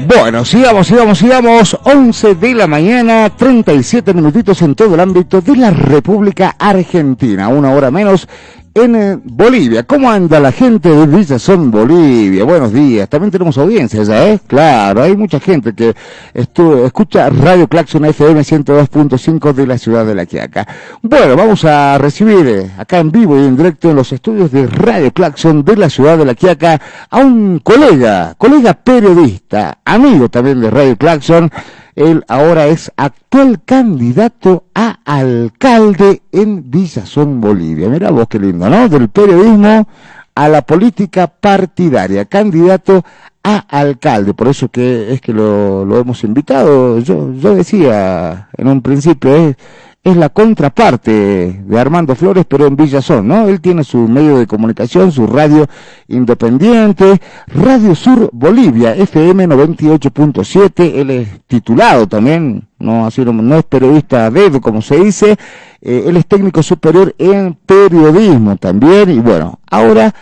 Bueno, sigamos. 11 de la mañana, 37 minutitos en todo el ámbito de la República Argentina. Una hora menos en Bolivia. ¿Cómo anda la gente de Villazón, Bolivia? Buenos días. También tenemos audiencia ya, ¿eh? Claro, hay mucha gente que escucha Radio Claxon FM 102.5 de la ciudad de La Quiaca. Bueno, vamos a recibir acá en vivo y en directo en los estudios de Radio Claxon de la ciudad de La Quiaca a un colega periodista, amigo también de Radio Claxon. Él ahora es actual candidato a alcalde en Villazón, Bolivia. Mirá vos qué lindo, ¿no? Del periodismo a la política partidaria, candidato a alcalde. Por eso que es que lo hemos invitado. Yo decía en un principio, es la contraparte de Armando Flores, pero en Villazón, ¿no? Él tiene su medio de comunicación, su radio independiente, Radio Sur Bolivia, FM 98.7, él es titulado también, no es periodista a dedo, como se dice, él es técnico superior en periodismo también, y bueno, ahora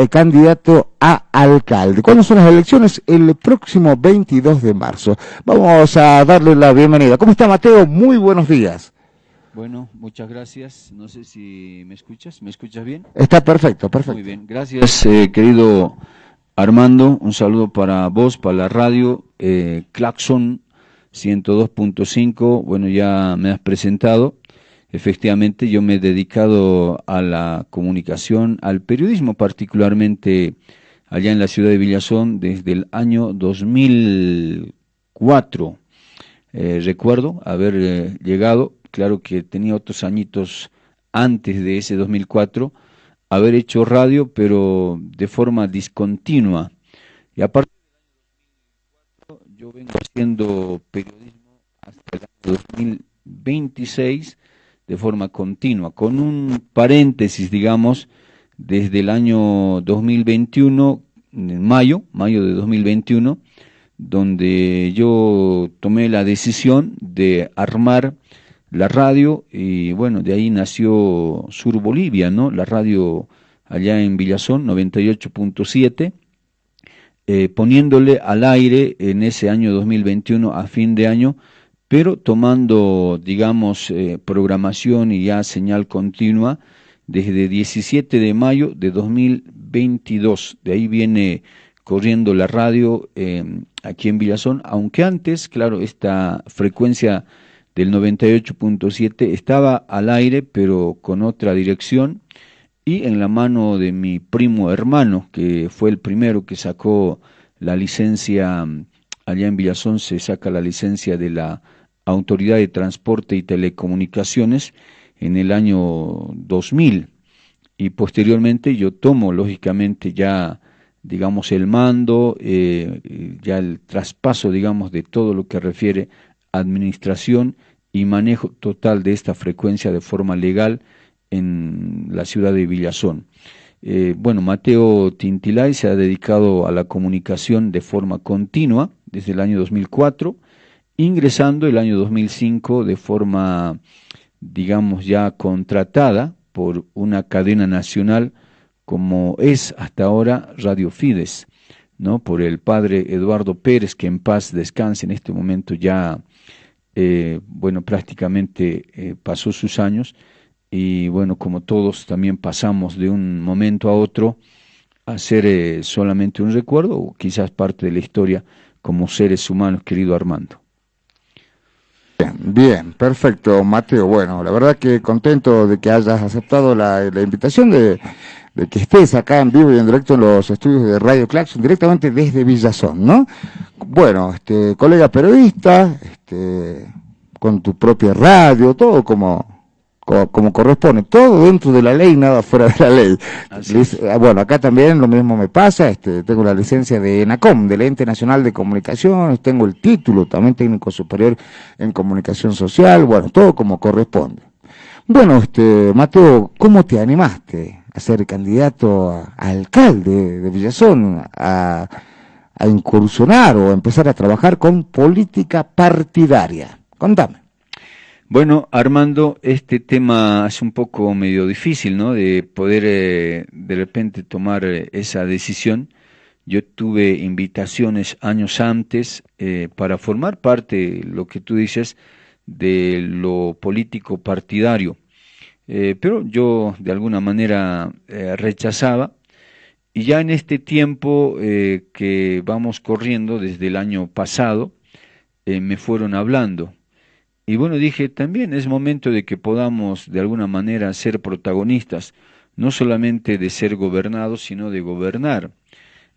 candidato a alcalde. ¿Cuándo son las elecciones? El próximo 22 de marzo. Vamos a darle la bienvenida. ¿Cómo está, Mateo? Muy buenos días. Bueno, muchas gracias. No sé si me escuchas. ¿Me escuchas bien? Está perfecto. Muy bien. Gracias, querido Armando. Un saludo para vos, para la radio Claxon 102.5. Bueno, ya me has presentado. Efectivamente, yo me he dedicado a la comunicación, al periodismo, particularmente allá en la ciudad de Villazón desde el año 2004. Recuerdo haber llegado. Claro que tenía otros añitos antes de ese 2004, haber hecho radio, pero de forma discontinua. Y aparte, yo vengo haciendo periodismo hasta el año 2026 de forma continua, con un paréntesis, digamos, desde el año 2021, en mayo de 2021, donde yo tomé la decisión de armar la radio, y bueno, de ahí nació Sur Bolivia, ¿no? La radio allá en Villazón, 98.7, poniéndole al aire en ese año 2021, a fin de año, pero tomando, digamos, programación y ya señal continua desde 17 de mayo de 2022. De ahí viene corriendo la radio aquí en Villazón, aunque antes, claro, esta frecuencia del 98.7 estaba al aire, pero con otra dirección, y en la mano de mi primo hermano, que fue el primero que sacó la licencia, allá en Villazón se saca la licencia de la Autoridad de Transporte y Telecomunicaciones en el año 2000, y posteriormente yo tomo, lógicamente, ya, digamos, el mando, ya el traspaso, digamos, de todo lo que refiere administración y manejo total de esta frecuencia de forma legal en la ciudad de Villazón. Bueno, Mateo Tintilay se ha dedicado a la comunicación de forma continua desde el año 2004, ingresando el año 2005 de forma, digamos, ya contratada por una cadena nacional como es hasta ahora Radio Fides, ¿no? Por el padre Eduardo Pérez, que en paz descanse, en este momento ya, bueno, prácticamente pasó sus años, y bueno, como todos también pasamos de un momento a otro a ser solamente un recuerdo, o quizás parte de la historia como seres humanos, querido Armando. Bien, perfecto, Mateo. Bueno, la verdad que contento de que hayas aceptado la invitación de que estés acá en vivo y en directo en los estudios de Radio Claxon, directamente desde Villazón, ¿no? Bueno, colega periodista, con tu propia radio, todo como corresponde, todo dentro de la ley, nada fuera de la ley. Bueno, acá también lo mismo me pasa, tengo la licencia de ENACOM, del Ente Nacional de Comunicaciones, tengo el título también técnico superior en comunicación social, bueno, todo como corresponde. Bueno, Mateo, ¿cómo te animaste a ser candidato a alcalde de Villazón, a incursionar o a empezar a trabajar con política partidaria? Contame. Bueno, Armando, este tema es un poco medio difícil, ¿no? De poder de repente tomar esa decisión, Yo tuve invitaciones años antes para formar parte, lo que tú dices, de lo político partidario. Pero yo de alguna manera rechazaba. Y ya en este tiempo que vamos corriendo desde el año pasado, me fueron hablando. Y bueno, dije, también es momento de que podamos de alguna manera ser protagonistas, no solamente de ser gobernados, sino de gobernar.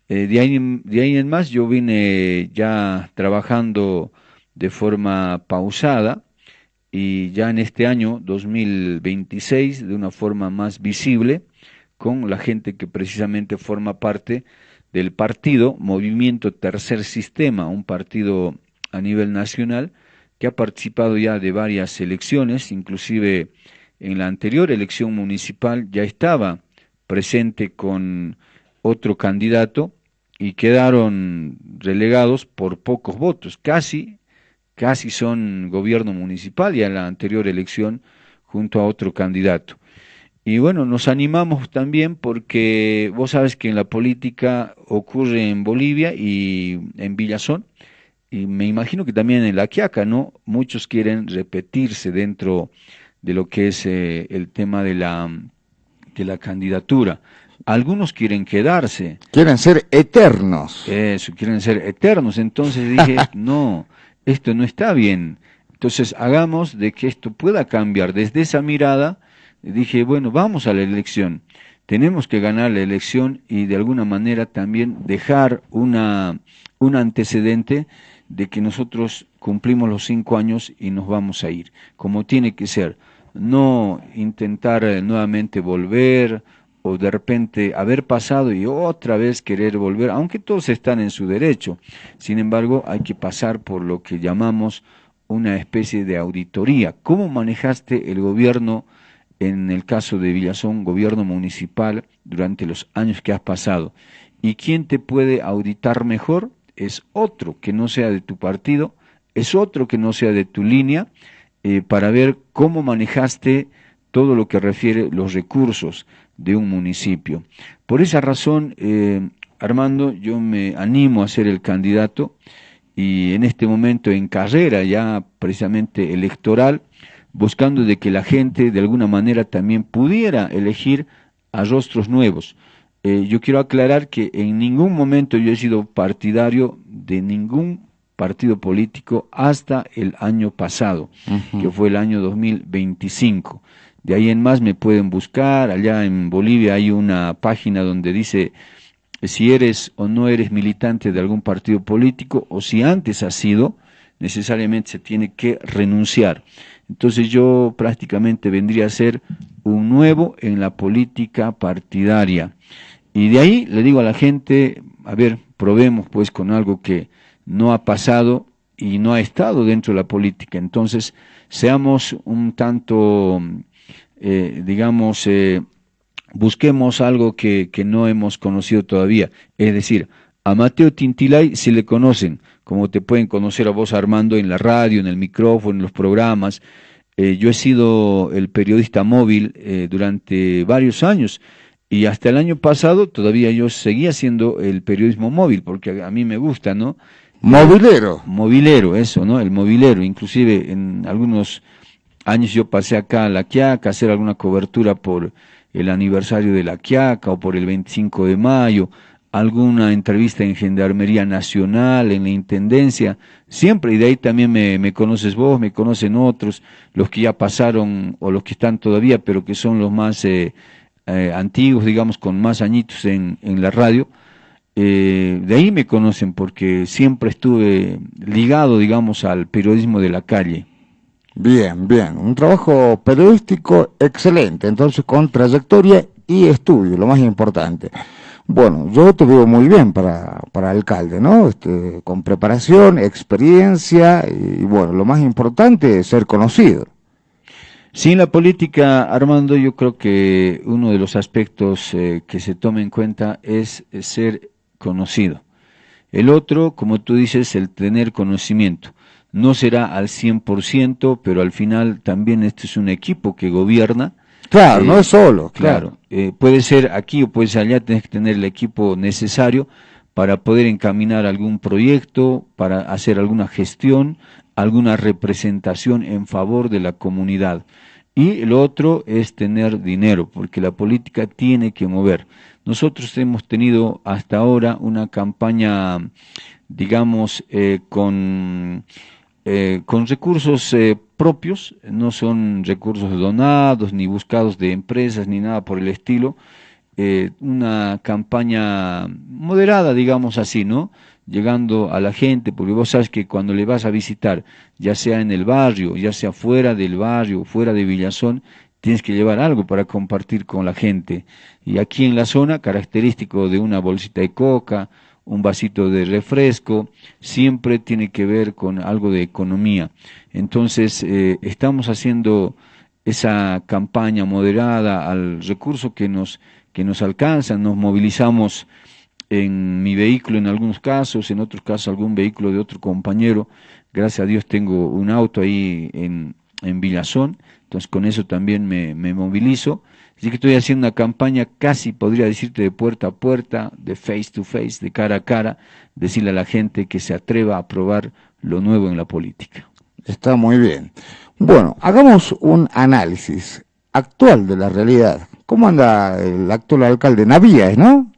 De ahí en más yo vine ya trabajando de forma pausada y ya en este año 2026 de una forma más visible con la gente que precisamente forma parte del partido Movimiento Tercer Sistema, un partido a nivel nacional que ha participado ya de varias elecciones, inclusive en la anterior elección municipal ya estaba presente con otro candidato y quedaron relegados por pocos votos, casi son gobierno municipal ya en la anterior elección junto a otro candidato. Y bueno, nos animamos también porque vos sabes que en la política ocurre en Bolivia y en Villazón, y me imagino que también en La Quiaca, ¿no? Muchos quieren repetirse dentro de lo que es el tema de la candidatura. Algunos quieren quedarse. Quieren ser eternos. Eso, quieren ser eternos. Entonces dije, no, esto no está bien. Entonces hagamos de que esto pueda cambiar. Desde esa mirada dije, bueno, vamos a la elección. Tenemos que ganar la elección y de alguna manera también dejar un antecedente de que nosotros cumplimos los 5 años y nos vamos a ir, como tiene que ser. No intentar nuevamente volver o de repente haber pasado y otra vez querer volver, aunque todos están en su derecho. Sin embargo, hay que pasar por lo que llamamos una especie de auditoría. ¿Cómo manejaste el gobierno, en el caso de Villazón, gobierno municipal, durante los años que has pasado? ¿Y quién te puede auditar mejor? Es otro que no sea de tu partido, es otro que no sea de tu línea, para ver cómo manejaste todo lo que refiere los recursos de un municipio. Por esa razón, Armando, yo me animo a ser el candidato y en este momento en carrera ya precisamente electoral, buscando de que la gente de alguna manera también pudiera elegir a rostros nuevos. Yo quiero aclarar que en ningún momento yo he sido partidario de ningún partido político hasta el año pasado, que fue el año 2025. De ahí en más me pueden buscar, allá en Bolivia hay una página donde dice si eres o no eres militante de algún partido político o si antes has sido, necesariamente se tiene que renunciar. Entonces yo prácticamente vendría a ser un nuevo en la política partidaria. Y de ahí le digo a la gente, a ver, probemos pues con algo que no ha pasado y no ha estado dentro de la política. Entonces, seamos un tanto, busquemos algo que no hemos conocido todavía. Es decir, a Mateo Tintilay sí le conocen, como te pueden conocer a vos, Armando, en la radio, en el micrófono, en los programas. Yo he sido el periodista móvil durante varios años. Y hasta el año pasado todavía yo seguía haciendo el periodismo móvil, porque a mí me gusta, ¿no? Movilero. Movilero, eso, ¿no? El movilero. Inclusive en algunos años yo pasé acá a La Quiaca a hacer alguna cobertura por el aniversario de La Quiaca o por el 25 de mayo, alguna entrevista en Gendarmería Nacional, en la Intendencia, siempre, y de ahí también me conoces vos, me conocen otros, los que ya pasaron o los que están todavía, pero que son los más antiguos, digamos, con más añitos en la radio. De ahí me conocen porque siempre estuve ligado, digamos, al periodismo de la calle. Bien, bien, un trabajo periodístico excelente, entonces con trayectoria y estudio, lo más importante. Bueno, yo te veo muy bien para alcalde, ¿no? Con preparación, experiencia y bueno, lo más importante es ser conocido. Sí, en la política, Armando, yo creo que uno de los aspectos que se toma en cuenta es ser conocido. El otro, como tú dices, el tener conocimiento. No será al 100%, pero al final también este es un equipo que gobierna. Claro, no es solo. Claro, puede ser aquí o puede ser allá, tienes que tener el equipo necesario para poder encaminar algún proyecto, para hacer alguna gestión, alguna representación en favor de la comunidad. Y lo otro es tener dinero, porque la política tiene que mover. Nosotros hemos tenido hasta ahora una campaña, digamos, con recursos propios, no son recursos donados, ni buscados de empresas, ni nada por el estilo. Una campaña moderada, digamos así, ¿no? Llegando a la gente, porque vos sabes que cuando le vas a visitar, ya sea en el barrio, ya sea fuera del barrio, fuera de Villazón, tienes que llevar algo para compartir con la gente. Y aquí en la zona, característico de una bolsita de coca, un vasito de refresco, siempre tiene que ver con algo de economía. Entonces, estamos haciendo esa campaña moderada al recurso que nos alcanza, nos movilizamos en mi vehículo en algunos casos, en otros casos algún vehículo de otro compañero. Gracias a Dios tengo un auto ahí en Villazón, entonces con eso también me movilizo. Así que estoy haciendo una campaña casi, podría decirte, de puerta a puerta, de face to face, de cara a cara, decirle a la gente que se atreva a probar lo nuevo en la política. Está muy bien. Bueno, hagamos un análisis actual de la realidad. ¿Cómo anda el actual alcalde? Navías, ¿no?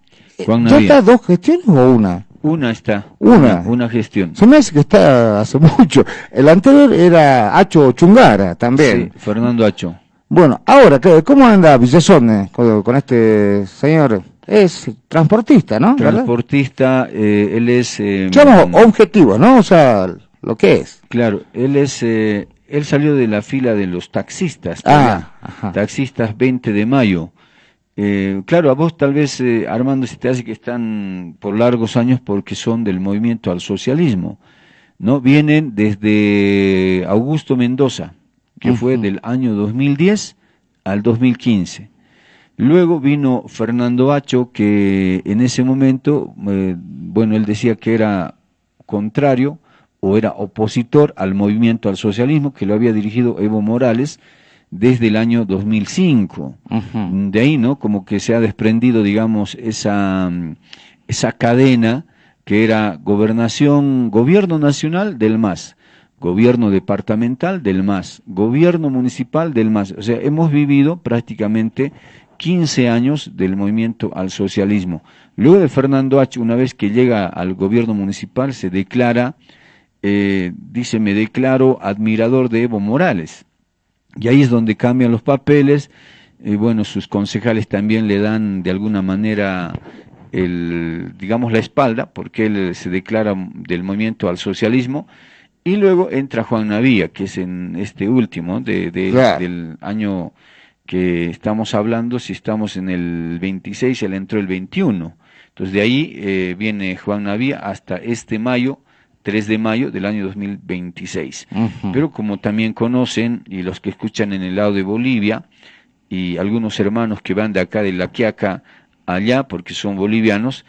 Juan ¿Ya Navías. está 2 gestiones o una? Una está. Una gestión. Se me hace que está hace mucho. El anterior era Acho Chungara también. Sí, Fernando Acho. Bueno, ahora, ¿cómo anda Villazón con este señor? Es transportista, ¿no? Transportista, él es... Llamo objetivo, ¿no? O sea, lo que es. Claro, él salió de la fila de los taxistas. Ajá. Taxistas 20 de mayo. Claro, a vos tal vez, Armando, se te hace que están por largos años porque son del movimiento al socialismo, ¿no? Vienen desde Augusto Mendoza, que fue del año 2010 al 2015. Luego vino Fernando Acho, que en ese momento, él decía que era contrario o era opositor al movimiento al socialismo, que lo había dirigido Evo Morales desde el año 2005. De ahí, ¿no? Como que se ha desprendido, digamos, esa cadena que era gobierno nacional del MAS, gobierno departamental del MAS, gobierno municipal del MAS. O sea, hemos vivido prácticamente 15 años del movimiento al socialismo. Luego de Fernando Acho, una vez que llega al gobierno municipal, se declara, dice, me declaro admirador de Evo Morales. Y ahí es donde cambian los papeles. Sus concejales también le dan de alguna manera la espalda, porque él se declara del movimiento al socialismo. Y luego entra Juan Navías, que es en este último, Claro. del año que estamos hablando. Si estamos en el 26, él entró el 21. Entonces de ahí viene Juan Navías hasta este mayo, 3 de mayo del año 2026. Pero como también conocen, y los que escuchan en el lado de Bolivia, y algunos hermanos que van de acá de La Quiaca allá, porque son bolivianos,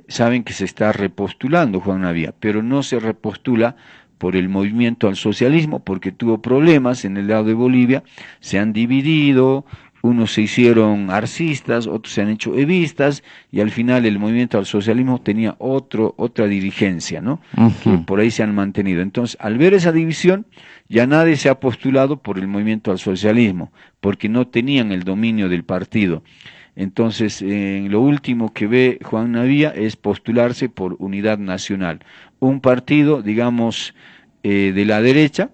saben que se está repostulando Juan Navías, pero no se repostula por el movimiento al socialismo, porque tuvo problemas en el lado de Bolivia, se han dividido, unos se hicieron arcistas, otros se han hecho evistas, y al final el movimiento al socialismo tenía otra dirigencia, ¿no? Que por ahí se han mantenido. Entonces, al ver esa división, ya nadie se ha postulado por el movimiento al socialismo, porque no tenían el dominio del partido. Entonces, lo último que ve Juan Navías es postularse por Unidad Nacional, un partido, digamos, de la derecha,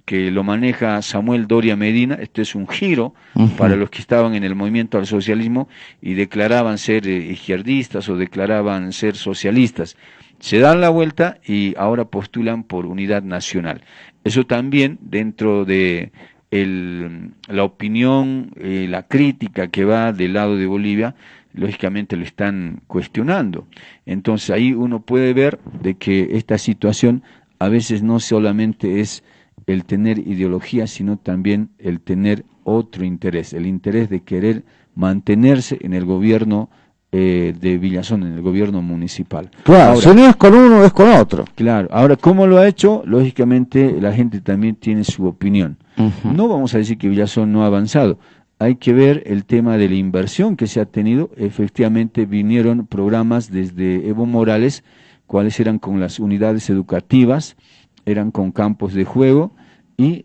que lo maneja Samuel Doria Medina. Este es un giro para los que estaban en el movimiento al socialismo y declaraban ser izquierdistas o declaraban ser socialistas. Se dan la vuelta y ahora postulan por Unidad Nacional. Eso también dentro de la opinión, la crítica que va del lado de Bolivia, lógicamente lo están cuestionando. Entonces ahí uno puede ver de que esta situación a veces no solamente es el tener ideología, sino también el tener otro interés, el interés de querer mantenerse en el gobierno de Villazón, en el gobierno municipal. Claro, ahora, si no es con uno, es con otro. Claro, ahora, ¿cómo lo ha hecho? Lógicamente, la gente también tiene su opinión. No vamos a decir que Villazón no ha avanzado. hay que ver el tema de la inversión que se ha tenido. Efectivamente vinieron programas desde Evo Morales, cuáles eran con las unidades educativas, eran con campos de juego y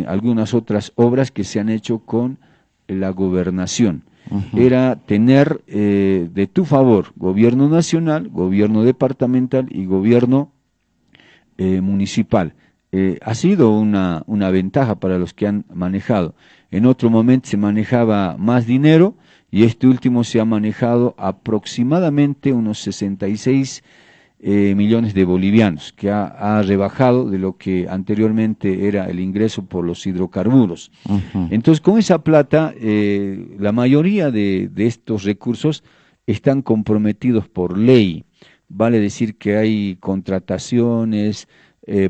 algunas otras obras que se han hecho con la gobernación. Era tener de tu favor gobierno nacional, gobierno departamental y gobierno municipal. Ha sido una ventaja para los que han manejado. En otro momento se manejaba más dinero y este último se ha manejado aproximadamente unos 66 millones de bolivianos, que ha rebajado de lo que anteriormente era el ingreso por los hidrocarburos. Entonces, con esa plata, la mayoría de estos recursos están comprometidos por ley. Vale decir que hay contrataciones,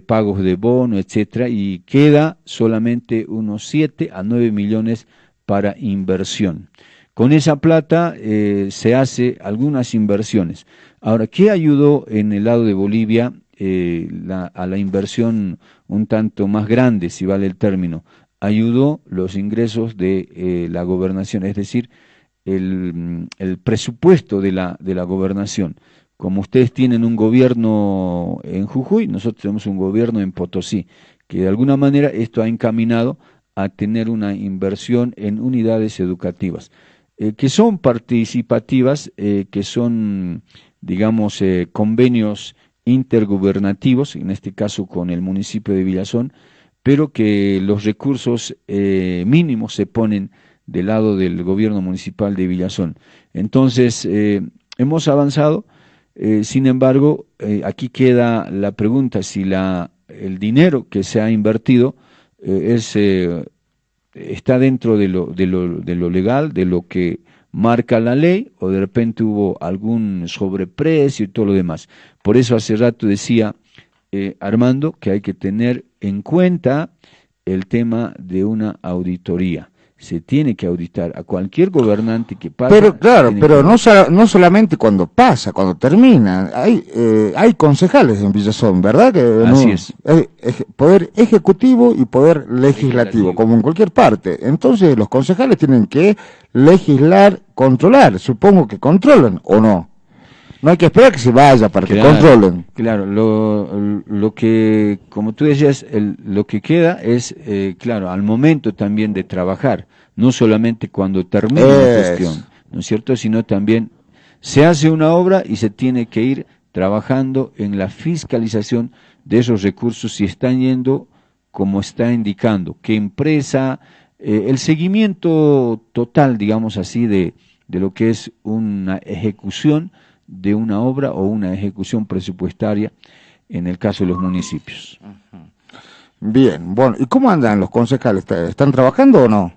pagos de bono, etcétera, y queda solamente unos 7 a 9 millones para inversión. Con esa plata se hace algunas inversiones. Ahora, ¿qué ayudó en el lado de Bolivia a la inversión un tanto más grande, si vale el término? Ayudó los ingresos de la gobernación, es decir, el presupuesto de la gobernación. Como ustedes tienen un gobierno en Jujuy, nosotros tenemos un gobierno en Potosí, que de alguna manera esto ha encaminado a tener una inversión en unidades educativas, que son participativas, que son, digamos, convenios intergubernativos, en este caso con el municipio de Villazón, pero que los recursos mínimos se ponen del lado del gobierno municipal de Villazón. Entonces, hemos avanzado. Sin embargo, aquí queda la pregunta si el dinero que se ha invertido está dentro de lo legal, de lo que marca la ley, o de repente hubo algún sobreprecio y todo lo demás. Por eso hace rato decía Armando que hay que tener en cuenta el tema de una auditoría. Se tiene que auditar a cualquier gobernante que pase. Pero claro, pero no solamente cuando pasa, cuando termina. Hay concejales en Villazón, ¿verdad? Que así es. Poder ejecutivo y poder legislativo, como en cualquier parte. Entonces los concejales tienen que legislar, controlar. Supongo que controlan, ¿o no? No hay que esperar que se vaya para que controlen. Claro, lo que, como tú decías, lo que queda es, claro, al momento también de trabajar, no solamente cuando termina la gestión, ¿no es cierto?, sino también se hace una obra y se tiene que ir trabajando en la fiscalización de esos recursos, si están yendo como está indicando, qué empresa, el seguimiento total, digamos así, de lo que es una ejecución de una obra o una ejecución presupuestaria en el caso de los municipios. Bien, bueno, ¿y cómo andan los concejales? ¿Están trabajando o no?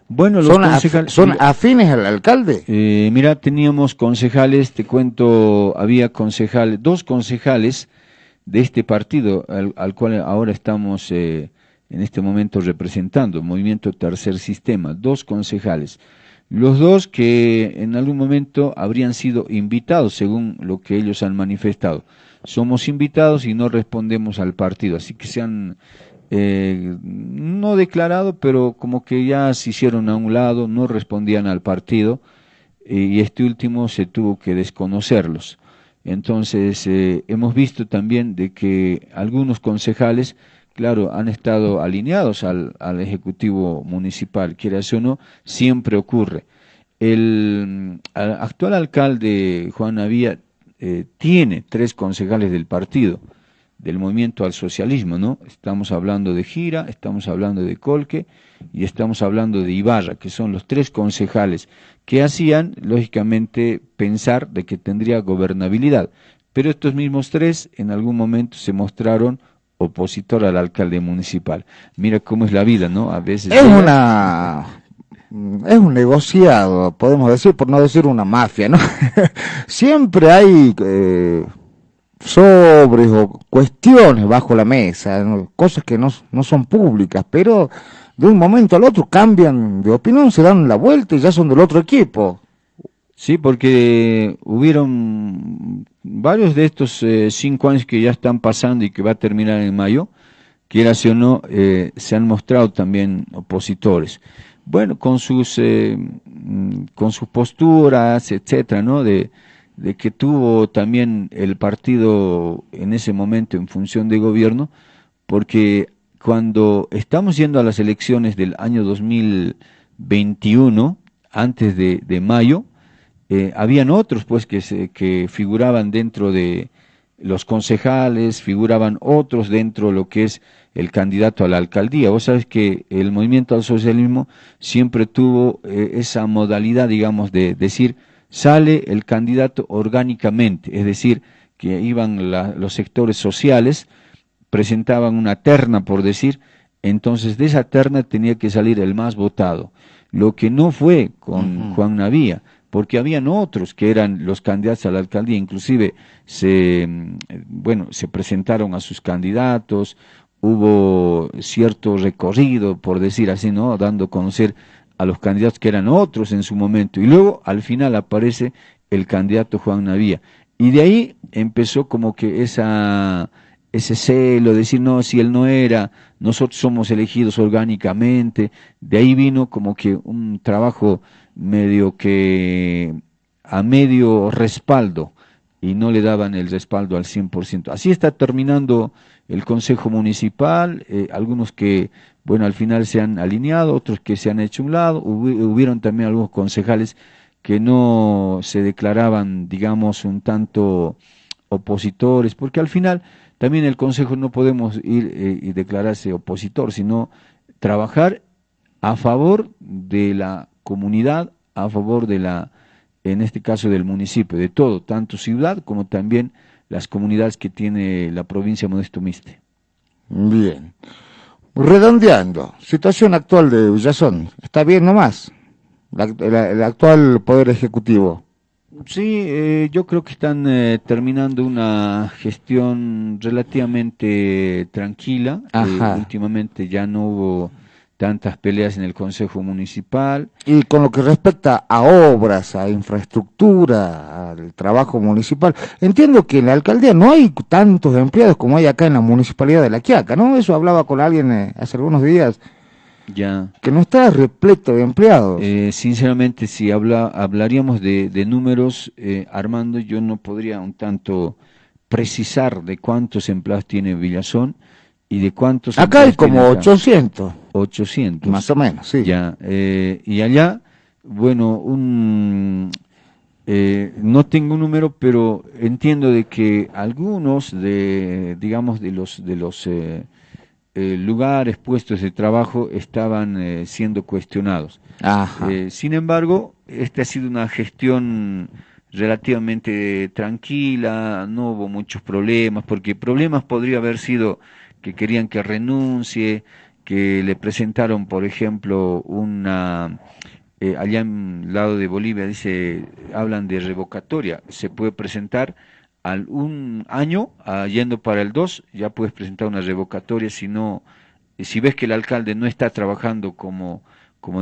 Bueno, los concejales... ¿Son afines al alcalde? Mira, teníamos concejales, te cuento, había concejales, 2 concejales de este partido al cual ahora estamos en este momento representando, Movimiento Tercer Sistema, 2 concejales. Los 2 que en algún momento habrían sido invitados, según lo que ellos han manifestado. Somos invitados y no respondemos al partido, así que se han no declarado, pero como que ya se hicieron a un lado, no respondían al partido, y este último se tuvo que desconocerlos. Entonces, hemos visto también de que algunos concejales, claro, han estado alineados al Ejecutivo Municipal, quieras o no, siempre ocurre. El actual alcalde, Juan Navia, tiene 3 concejales del partido, del Movimiento al Socialismo, ¿no? Estamos hablando de Gira, estamos hablando de Colque y estamos hablando de Ibarra, que son los 3 concejales que hacían, lógicamente, pensar de que tendría gobernabilidad. Pero estos mismos 3 en algún momento se mostraron opositor al alcalde municipal. Mira cómo es la vida, ¿no? A veces es un negociado, podemos decir, por no decir una mafia, ¿no? Siempre hay sobres o cuestiones bajo la mesa, ¿no? Cosas que no son públicas, pero de un momento al otro cambian de opinión, se dan la vuelta y ya son del otro equipo. Sí, porque hubieron varios de estos 5 años que ya están pasando y que va a terminar en mayo, quieras o no, se han mostrado también opositores. bueno, con sus posturas, etcétera, ¿no? De que tuvo también el partido en ese momento en función de gobierno, porque cuando estamos yendo a las elecciones del año 2021, antes de mayo, habían otros pues que figuraban dentro de los concejales, figuraban otros dentro de lo que es el candidato a la alcaldía. Vos sabés que el movimiento al socialismo siempre tuvo esa modalidad, digamos, de decir, sale el candidato orgánicamente, es decir, que iban los sectores sociales, presentaban una terna, por decir, entonces de esa terna tenía que salir el más votado, lo que no fue con Juan Navía, porque habían otros que eran los candidatos a la alcaldía, inclusive se presentaron a sus candidatos, hubo cierto recorrido, por decir así, ¿no? Dando a conocer a los candidatos que eran otros en su momento, y luego al final aparece el candidato Juan Navía, y de ahí empezó como que ese celo, decir, no, si él no era, nosotros somos elegidos orgánicamente, de ahí vino como que un trabajo medio que a medio respaldo, y no le daban el respaldo al 100%. Así está terminando el Consejo Municipal, algunos que, bueno, al final se han alineado, otros que se han hecho a un lado, hubieron también algunos concejales que no se declaraban, digamos, un tanto opositores, porque al final también el Consejo no podemos ir y declararse opositor, sino trabajar a favor de la comunidad, a favor de en este caso del municipio, de todo, tanto ciudad como también las comunidades que tiene la provincia Modesto Miste. Bien. Redondeando, situación actual de Villazón, ¿está bien nomás? El actual Poder Ejecutivo. Sí, yo creo que están terminando una gestión relativamente tranquila. Últimamente ya no hubo tantas peleas en el Consejo Municipal. Y con lo que respecta a obras, a infraestructura, al trabajo municipal, entiendo que en la alcaldía no hay tantos empleados como hay acá en la municipalidad de La Quiaca, ¿no? Eso hablaba con alguien hace algunos días. Ya. Que no está repleto de empleados. Sinceramente, si hablaríamos de números, Armando, yo no podría un tanto precisar de cuántos empleados tiene Villazón y de cuántos. Acá hay como 800. 800. Más o menos, sí. Ya. Y allá, bueno, no tengo un número, pero entiendo de que algunos digamos, de los lugares, puestos de trabajo estaban siendo cuestionados. Sin embargo, esta ha sido una gestión relativamente tranquila, no hubo muchos problemas, porque problemas podría haber sido que querían que renuncie, que le presentaron, por ejemplo, allá en el lado de Bolivia, hablan de revocatoria, se puede presentar al un año, yendo para el 2, ya puedes presentar una revocatoria si ves que el alcalde no está trabajando como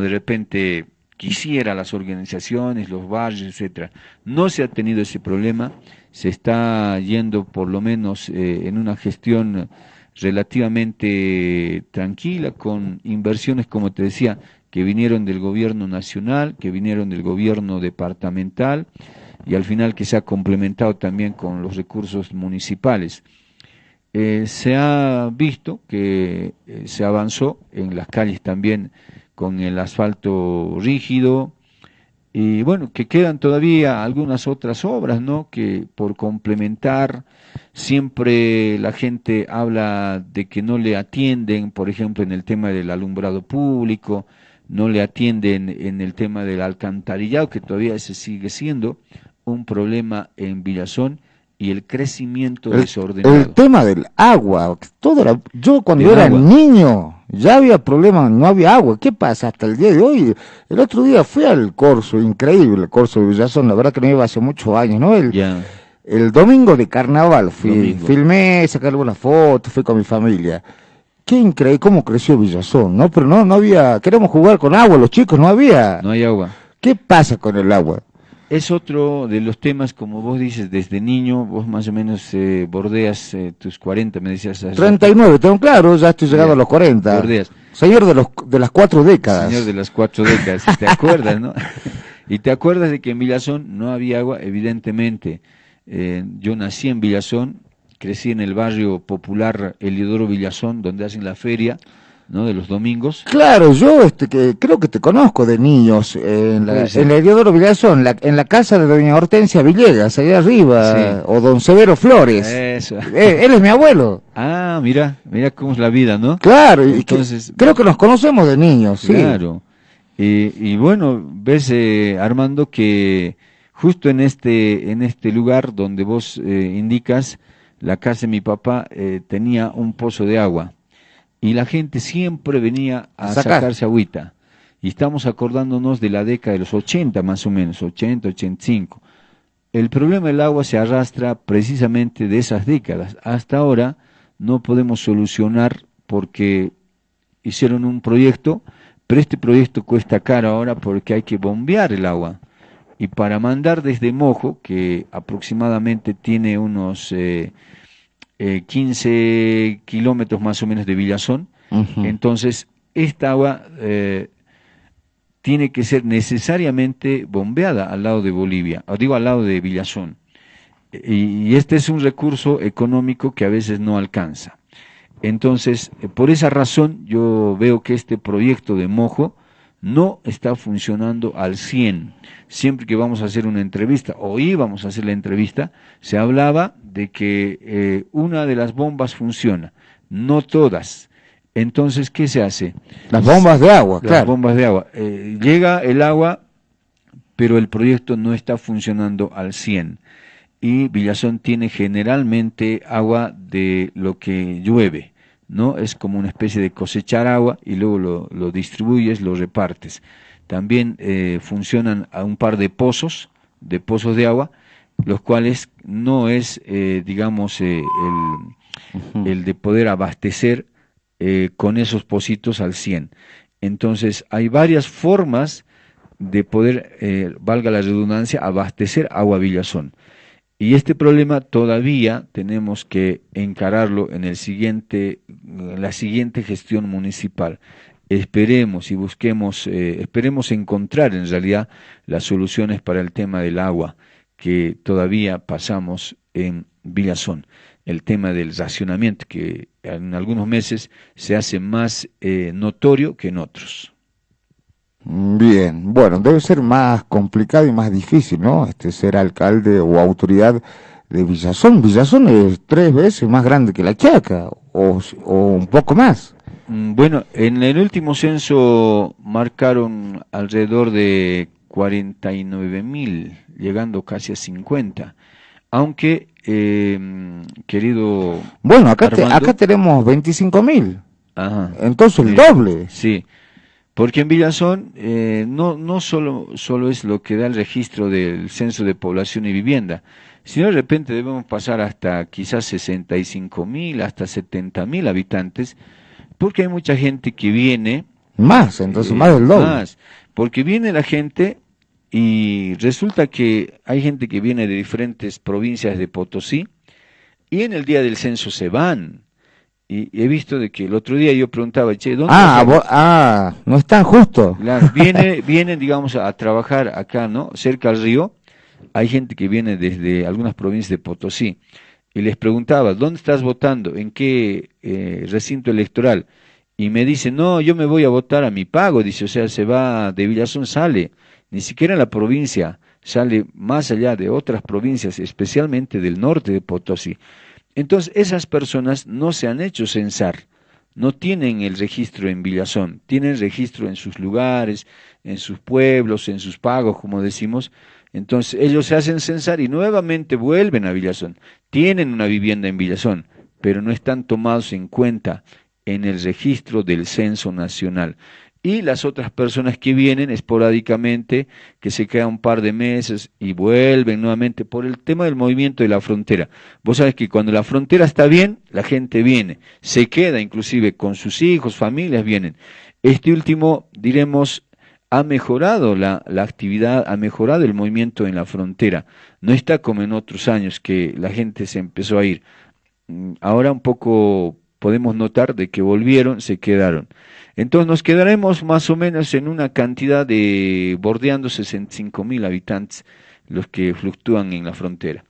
de repente quisiera las organizaciones, los barrios, etcétera. No se ha tenido ese problema, se está yendo por lo menos en una gestión relativamente tranquila, con inversiones, como te decía, que vinieron del gobierno nacional, que vinieron del gobierno departamental, y al final que se ha complementado también con los recursos municipales. Se ha visto que se avanzó en las calles también con el asfalto rígido, y bueno, que quedan todavía algunas otras obras, ¿no?, que por complementar. Siempre la gente habla de que no le atienden, por ejemplo, en el tema del alumbrado público, no le atienden en el tema del alcantarillado, que todavía ese sigue siendo un problema en Villazón, y el crecimiento desordenado. El tema del agua, yo cuando era niño ya había problemas, no había agua. ¿Qué pasa hasta el día de hoy? El otro día fui al corso, increíble el corso de Villazón, la verdad que no iba hace muchos años, ¿no? El domingo de carnaval filmé, saqué algunas fotos, fui con mi familia. Qué increíble cómo creció Villazón, ¿no? Pero no había, queremos jugar con agua, los chicos, no había. No hay agua. ¿Qué pasa con el agua? es otro de los temas, como vos dices, desde niño, vos más o menos bordeas tus 40, me decías. 39, tengo claro, ya estoy llegando a los 40. Bordeas. Señor de las 4 décadas. Señor de las 4 décadas, si te acuerdas, ¿no? Y te acuerdas de que en Villazón no había agua, evidentemente. Yo nací en Villazón, crecí en el barrio popular Eliodoro Villazón, donde hacen la feria, ¿no? De los domingos. Claro, yo que creo que te conozco de niños, en la Eliodoro Villazón, en la casa de doña Hortensia Villegas, allá arriba, Sí. o don Severo Flores. Eso. Él es mi abuelo. Ah, mira cómo es la vida, ¿no? Claro, entonces creo que nos conocemos de niños, sí. Claro. Y bueno, ves, Armando, que justo en este lugar donde vos indicas, la casa de mi papá tenía un pozo de agua. Y la gente siempre venía a sacarse agüita. Y estamos acordándonos de la década de los 80 más o menos, 80, 85. El problema del agua se arrastra precisamente de esas décadas. Hasta ahora no podemos solucionar porque hicieron un proyecto, pero este proyecto cuesta caro ahora porque hay que bombear el agua. Y para mandar desde Mojo, que aproximadamente tiene unos 15 kilómetros más o menos de Villazón, entonces esta agua tiene que ser necesariamente bombeada al lado de Bolivia, o digo al lado de Villazón. Y este es un recurso económico que a veces no alcanza. Entonces, por esa razón yo veo que este proyecto de Mojo no está funcionando al 100. Siempre que vamos a hacer una entrevista, o íbamos a hacer la entrevista, se hablaba de que una de las bombas funciona, no todas. Entonces, ¿qué se hace? Las bombas de agua, claro. Las bombas de agua. Llega el agua, pero el proyecto no está funcionando al 100. Y Villazón tiene generalmente agua de lo que llueve, ¿no? Es como una especie de cosechar agua y luego lo distribuyes, lo repartes. También funcionan a un par de pozos de agua, los cuales no es, digamos, el de poder abastecer con esos pocitos al 100. Entonces, hay varias formas de poder, valga la redundancia, abastecer agua a Villazón. Y este problema todavía tenemos que encararlo en la siguiente gestión municipal. Esperemos y busquemos, esperemos encontrar en realidad las soluciones para el tema del agua que todavía pasamos en Villazón. El tema del racionamiento que en algunos meses se hace más notorio que en otros. Bien, bueno, debe ser más complicado y más difícil, ¿no? Ser alcalde o autoridad de Villazón. Villazón es 3 veces más grande que La Quiaca, o un poco más. Bueno, en el último censo marcaron alrededor de 49.000, llegando casi a 50. Aunque, querido Bueno, Armando, acá tenemos 25.000. Ajá, Entonces el doble. Sí. Porque en Villazón no solo es lo que da el registro del censo de población y vivienda, sino de repente debemos pasar hasta quizás 65.000, hasta 70.000 habitantes, porque hay mucha gente que viene. Más, entonces más del doble. Más, porque viene la gente y resulta que hay gente que viene de diferentes provincias de Potosí y en el día del censo se van. Y he visto de que el otro día yo preguntaba, che, ¿dónde? No es tan justo. Claro, vienen, digamos, a trabajar acá, ¿no? Cerca al río. Hay gente que viene desde algunas provincias de Potosí. Y les preguntaba, ¿dónde estás votando? ¿En qué recinto electoral? Y me dicen, no, yo me voy a votar a mi pago. Dice, o sea, se va de Villazón, sale. Ni siquiera en la provincia, sale más allá de otras provincias, especialmente del norte de Potosí. Entonces, esas personas no se han hecho censar, no tienen el registro en Villazón, tienen registro en sus lugares, en sus pueblos, en sus pagos, como decimos. Entonces, ellos se hacen censar y nuevamente vuelven a Villazón. Tienen una vivienda en Villazón, pero no están tomados en cuenta en el registro del censo nacional. Y las otras personas que vienen esporádicamente, que se quedan un par de meses y vuelven nuevamente por el tema del movimiento de la frontera. Vos sabés que cuando la frontera está bien, la gente viene, se queda inclusive con sus hijos, familias vienen. Este último, diremos, ha mejorado la actividad, ha mejorado el movimiento en la frontera. No está como en otros años que la gente se empezó a ir. Ahora un poco podemos notar de que volvieron, se quedaron. Entonces nos quedaremos más o menos en una cantidad de bordeando 65.000 habitantes los que fluctúan en la frontera.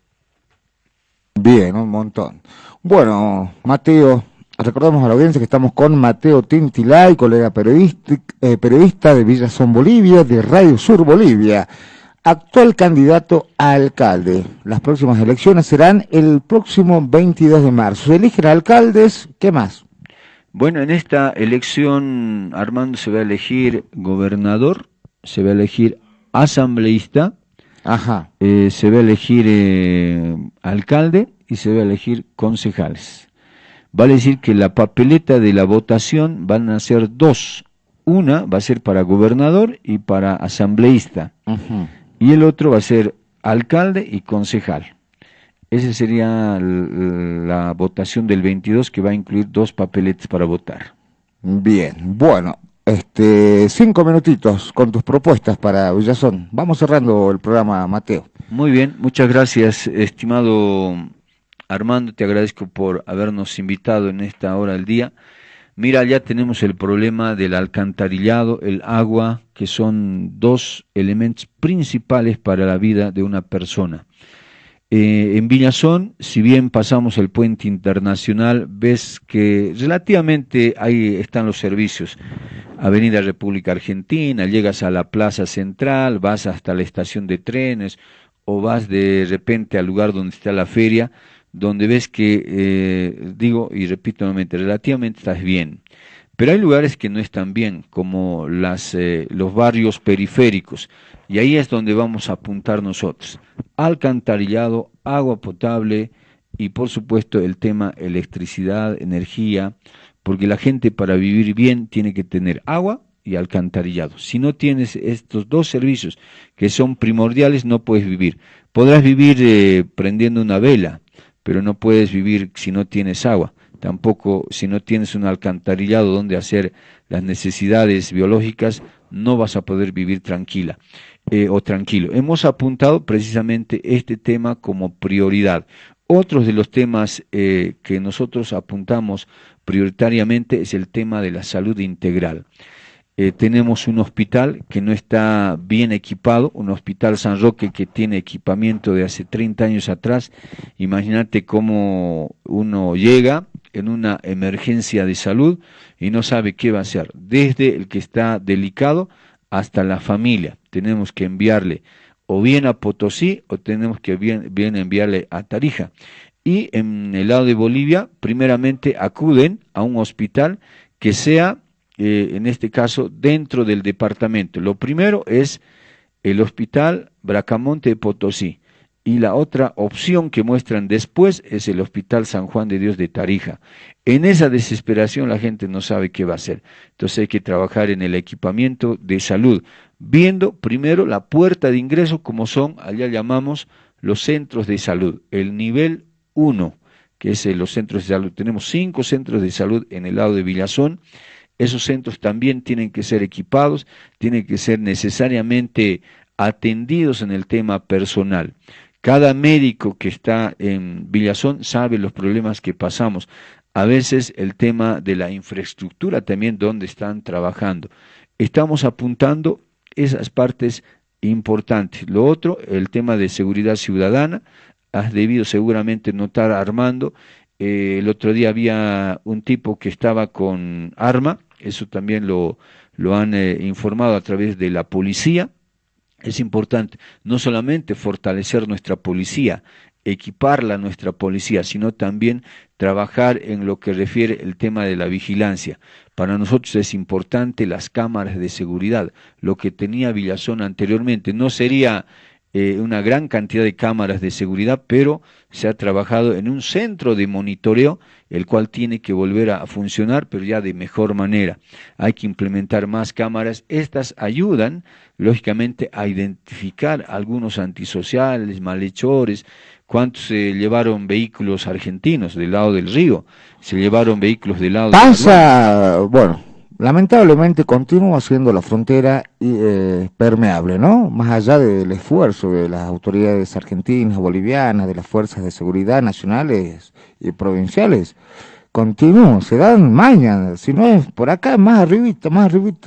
Bien, un montón. Bueno, Mateo, recordamos a la audiencia que estamos con Mateo Tintilay, colega periodista de Villazón Bolivia, de Radio Sur Bolivia, actual candidato a alcalde. Las próximas elecciones serán el próximo 22 de marzo. Se eligen alcaldes, ¿qué más? Bueno, en esta elección, Armando, se va a elegir gobernador, se va a elegir asambleísta, Ajá. Se va a elegir alcalde y se va a elegir concejales. Vale decir que la papeleta de la votación van a ser dos. Una va a ser para gobernador y para asambleísta. Uh-huh. Y el otro va a ser alcalde y concejal. Esa sería la votación del 22, que va a incluir dos papeletas para votar. Bien, bueno, 5 minutitos con tus propuestas para Villazón. Vamos cerrando el programa, Mateo. Muy bien, muchas gracias, estimado Armando, te agradezco por habernos invitado en esta hora del día. Mira, ya tenemos el problema del alcantarillado, el agua, que son dos elementos principales para la vida de una persona. En Villazón, si bien pasamos el puente internacional, ves que relativamente ahí están los servicios. Avenida República Argentina, llegas a la plaza central, vas hasta la estación de trenes o vas de repente al lugar donde está la feria, donde ves que, digo y repito nuevamente, relativamente estás bien. Pero hay lugares que no están bien, como los barrios periféricos, y ahí es donde vamos a apuntar nosotros. Alcantarillado, agua potable y por supuesto el tema electricidad, energía, porque la gente para vivir bien tiene que tener agua y alcantarillado. Si no tienes estos dos servicios que son primordiales, no puedes vivir. Podrás vivir prendiendo una vela, pero no puedes vivir si no tienes agua. Tampoco si no tienes un alcantarillado donde hacer las necesidades biológicas, no vas a poder vivir tranquila o tranquilo. Hemos apuntado precisamente este tema como prioridad. Otros de los temas que nosotros apuntamos prioritariamente es el tema de la salud integral. Tenemos un hospital que no está bien equipado, un hospital San Roque que tiene equipamiento de hace 30 años atrás. Imagínate cómo uno llega en una emergencia de salud y no sabe qué va a hacer, desde el que está delicado hasta la familia. Tenemos que enviarle o bien a Potosí o tenemos que bien enviarle a Tarija. Y en el lado de Bolivia, primeramente acuden a un hospital que sea, en este caso, dentro del departamento. Lo primero es el hospital Bracamonte de Potosí. Y la otra opción que muestran después es el Hospital San Juan de Dios de Tarija. En esa desesperación la gente no sabe qué va a hacer. Entonces hay que trabajar en el equipamiento de salud, viendo primero la puerta de ingreso, como son, allá llamamos los centros de salud, el nivel 1, que es los centros de salud. Tenemos 5 centros de salud en el lado de Villazón. Esos centros también tienen que ser equipados, tienen que ser necesariamente atendidos en el tema personal. Cada médico que está en Villazón sabe los problemas que pasamos. A veces el tema de la infraestructura también donde están trabajando. Estamos apuntando esas partes importantes. Lo otro, el tema de seguridad ciudadana. Has debido seguramente notar, Armando, el otro día había un tipo que estaba con arma. Eso también lo han informado a través de la policía. Es importante no solamente fortalecer nuestra policía, equiparla nuestra policía, sino también trabajar en lo que refiere el tema de la vigilancia. Para nosotros es importante las cámaras de seguridad, lo que tenía Villazón anteriormente. No sería una gran cantidad de cámaras de seguridad, pero se ha trabajado en un centro de monitoreo, el cual tiene que volver a funcionar, pero ya de mejor manera. Hay que implementar más cámaras. Estas ayudan, lógicamente, a identificar algunos antisociales, malhechores. ¿Cuántos se llevaron vehículos argentinos del lado del río? Se llevaron vehículos del lado Pasa, bueno, lamentablemente continúa siendo la frontera permeable, ¿no? Más allá del esfuerzo de las autoridades argentinas, bolivianas, de las fuerzas de seguridad nacionales y provinciales, continúan, se dan mañas, si no es por acá, más arribita,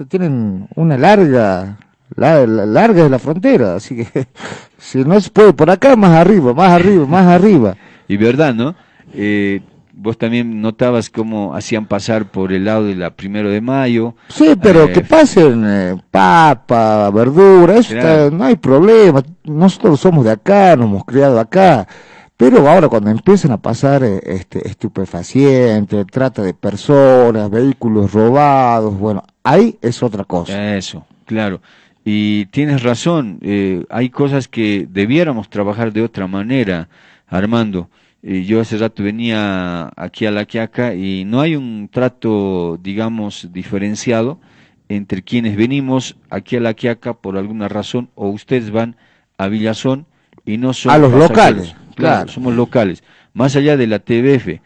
tienen una larga de la frontera, así que si no se puede por acá, más arriba. Y verdad, ¿no? Vos también notabas cómo hacían pasar por el lado de la 1 de Mayo. Sí, pero que pasen papa, verdura, eso Claro. no hay problema, nosotros somos de acá, nos hemos criado acá, pero ahora cuando empiezan a pasar estupefacientes, trata de personas, vehículos robados, bueno, ahí es otra cosa. Eso, claro. Y tienes razón, hay cosas que debiéramos trabajar de otra manera, Armando. Yo hace rato venía aquí a La Quiaca y no hay un trato, digamos, diferenciado entre quienes venimos aquí a La Quiaca por alguna razón o ustedes van a Villazón y no A son los locales, pasajeros. Claro, claro. somos locales. Más allá de la TBF,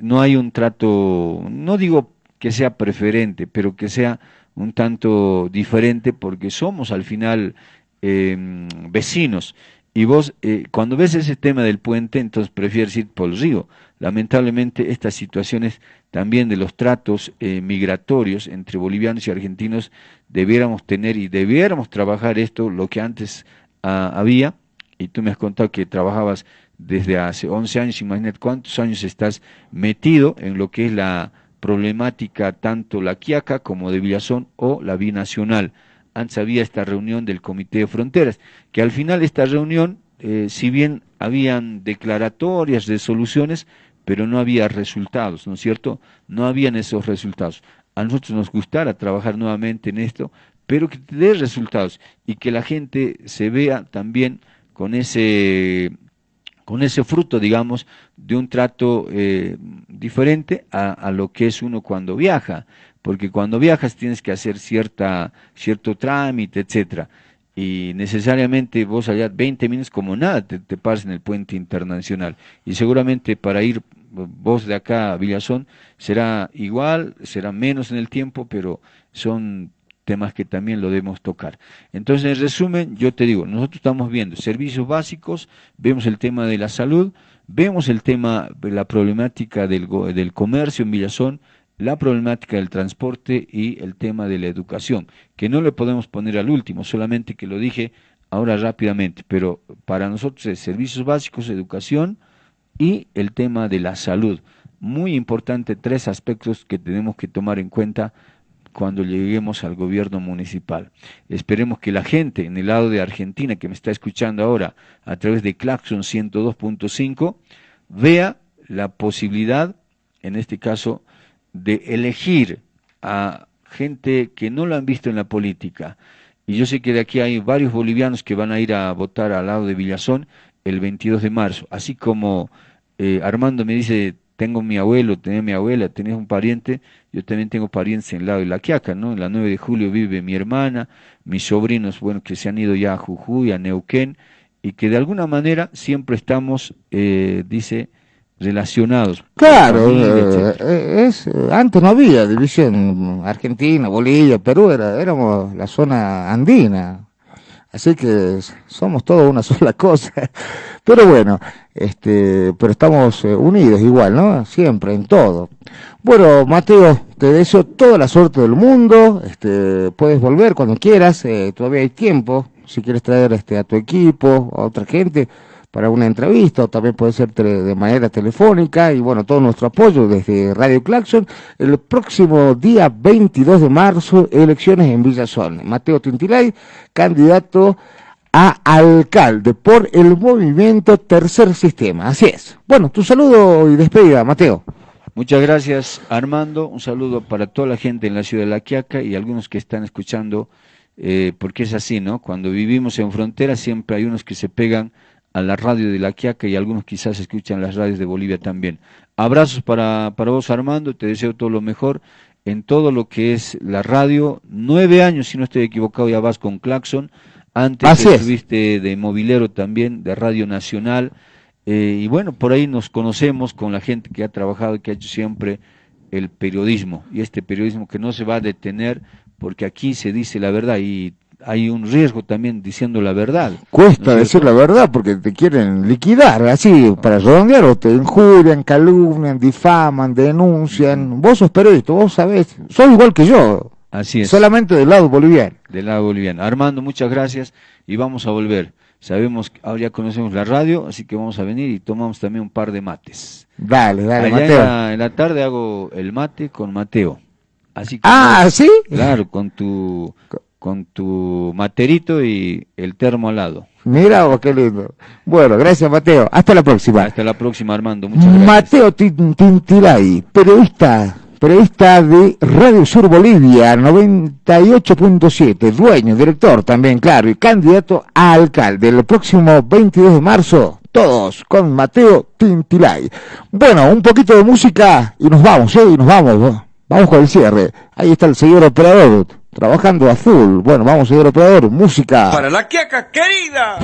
no hay un trato, no digo que sea preferente, pero que sea un tanto diferente porque somos al final vecinos. Y vos, cuando ves ese tema del puente, entonces prefieres ir por el río. Lamentablemente, estas situaciones también de los tratos migratorios entre bolivianos y argentinos debiéramos tener y debiéramos trabajar esto, lo que antes había, y tú me has contado que trabajabas desde hace 11 años, imagínate cuántos años estás metido en lo que es la problemática tanto la Quiaca como de Villazón o la binacional. Antes había esta reunión del Comité de Fronteras, que al final esta reunión, si bien habían declaratorias de soluciones, pero no había resultados, ¿no es cierto? No habían esos resultados. A nosotros nos gustara trabajar nuevamente en esto, pero que te dé resultados y que la gente se vea también con ese fruto, digamos, de un trato diferente a lo que es uno cuando viaja, porque cuando viajas tienes que hacer cierto trámite, etcétera, y necesariamente vos allá 20 minutos como nada te paras en el puente internacional, y seguramente para ir vos de acá a Villazón será igual, será menos en el tiempo, pero son temas que también lo debemos tocar. Entonces, en resumen, yo te digo, nosotros estamos viendo servicios básicos, vemos el tema de la salud, vemos el tema de la problemática del comercio en Villazón, la problemática del transporte y el tema de la educación, que no le podemos poner al último, solamente que lo dije ahora rápidamente, pero para nosotros es servicios básicos, educación y el tema de la salud. Muy importante, 3 aspectos que tenemos que tomar en cuenta cuando lleguemos al gobierno municipal. Esperemos que la gente en el lado de Argentina que me está escuchando ahora a través de Claxon 102.5 vea la posibilidad, en este caso, de elegir a gente que no lo han visto en la política. Y yo sé que de aquí hay varios bolivianos que van a ir a votar al lado de Villazón el 22 de marzo. Así como Armando me dice, tengo mi abuelo, tenés mi abuela, tenés un pariente, yo también tengo parientes en el lado de La Quiaca, ¿no? En la 9 de julio vive mi hermana, mis sobrinos, bueno, que se han ido ya a Jujuy, a Neuquén, y que de alguna manera siempre estamos, dice, relacionados por Claro, familia, etcétera. antes no había división Argentina, Bolivia, Perú, éramos la zona andina, así que somos todos una sola cosa. Pero bueno, pero estamos unidos igual, ¿no? Siempre, en todo. Bueno, Mateo, te deseo toda la suerte del mundo, puedes volver cuando quieras, todavía hay tiempo, si quieres traer a tu equipo, a otra gente, para una entrevista, o también puede ser de manera telefónica, y bueno, todo nuestro apoyo desde Radio Claxon. El próximo día 22 de marzo, elecciones en Villazón. Mateo Tintilay, candidato a alcalde por el movimiento Tercer Sistema. Así es. Bueno, tu saludo y despedida, Mateo. Muchas gracias, Armando. Un saludo para toda la gente en la ciudad de La Quiaca y algunos que están escuchando, porque es así, ¿no? Cuando vivimos en frontera siempre hay unos que se pegan a la radio de La Quiaca y algunos quizás escuchan las radios de Bolivia también. Abrazos para vos, Armando. Te deseo todo lo mejor en todo lo que es la radio. 9 años, si no estoy equivocado, ya vas con Claxon. Antes Así es. estuviste de movilero también, de Radio Nacional. Y bueno, por ahí nos conocemos con la gente que ha trabajado y que ha hecho siempre el periodismo, y este periodismo que no se va a detener, porque aquí se dice la verdad y hay un riesgo también diciendo la verdad. Cuesta ¿no decir la verdad porque te quieren liquidar, así, para redondear, o te injurian, calumnian, difaman, denuncian. Vos sos periodista, vos sabés, sos igual que yo. Así es. Solamente del lado boliviano. Del lado boliviano. Armando, muchas gracias y vamos a volver. Sabemos que ahora ya conocemos la radio, así que vamos a venir y tomamos también un par de mates. Dale, Allá Mateo. en la tarde hago el mate con Mateo. Así que ¿Sí? claro, con tu materito y el termo al lado. Mira vos, qué lindo. Bueno, gracias, Mateo. Hasta la próxima. Hasta la próxima, Armando. Muchas gracias. Mateo Tintilay, periodista de Radio Sur Bolivia 98.7, dueño, director también, claro, y candidato a alcalde el próximo 22 de marzo. Todos con Mateo Tintilay. Bueno, un poquito de música y nos vamos, y nos vamos, ¿no? Vamos con el cierre. Ahí está el señor operador, trabajando a full. Bueno, vamos, señor operador, música. Para la quiaca querida.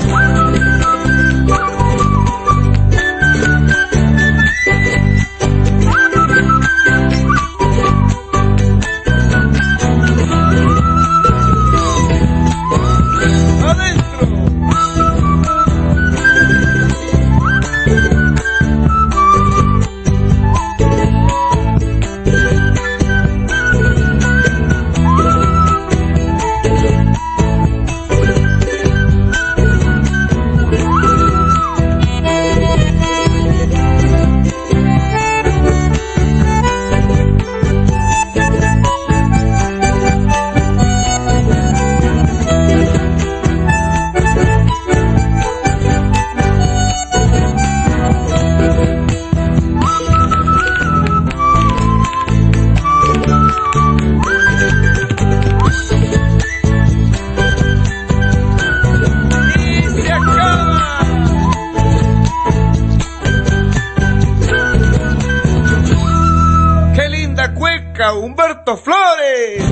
Humberto Flores.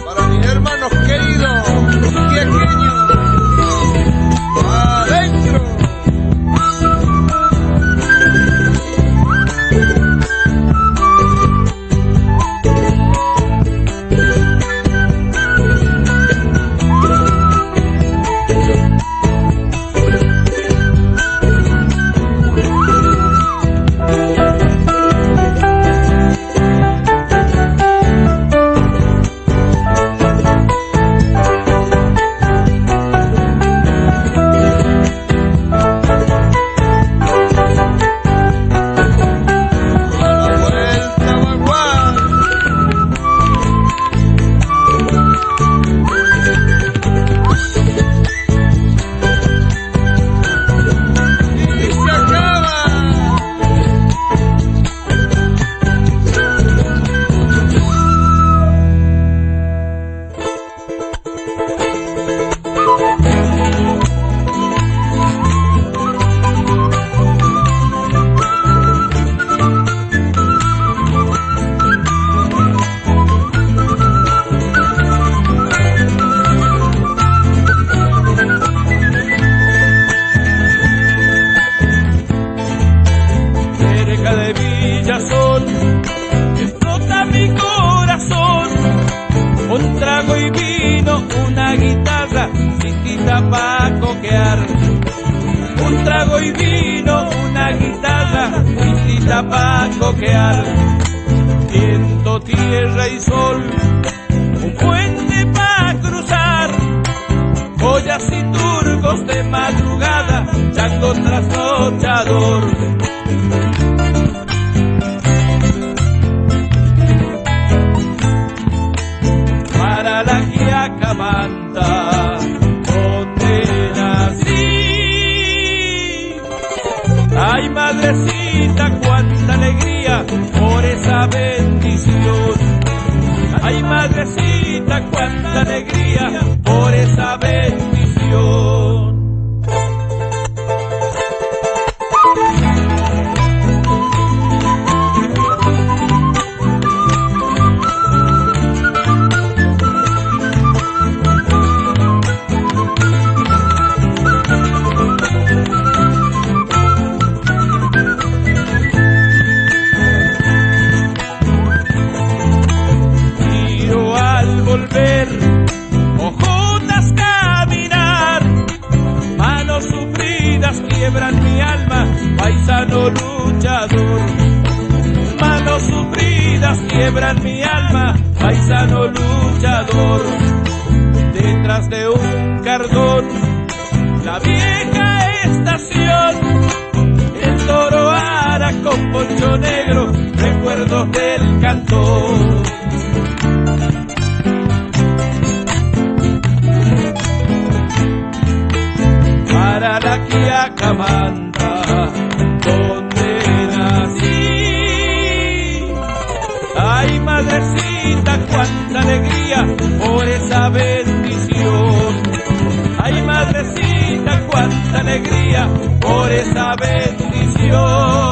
Para mis hermanos queridos, quiaqueños, adentro. quiebran mi alma, paisano luchador. Detrás de un cardón, la vieja estación, el toro ara con poncho negro, recuerdos del cantón. Para la Quiacamanta, donde nací, ay madrecita, cuánta alegría por esa bendición. Ay madrecita, cuánta alegría por esa bendición.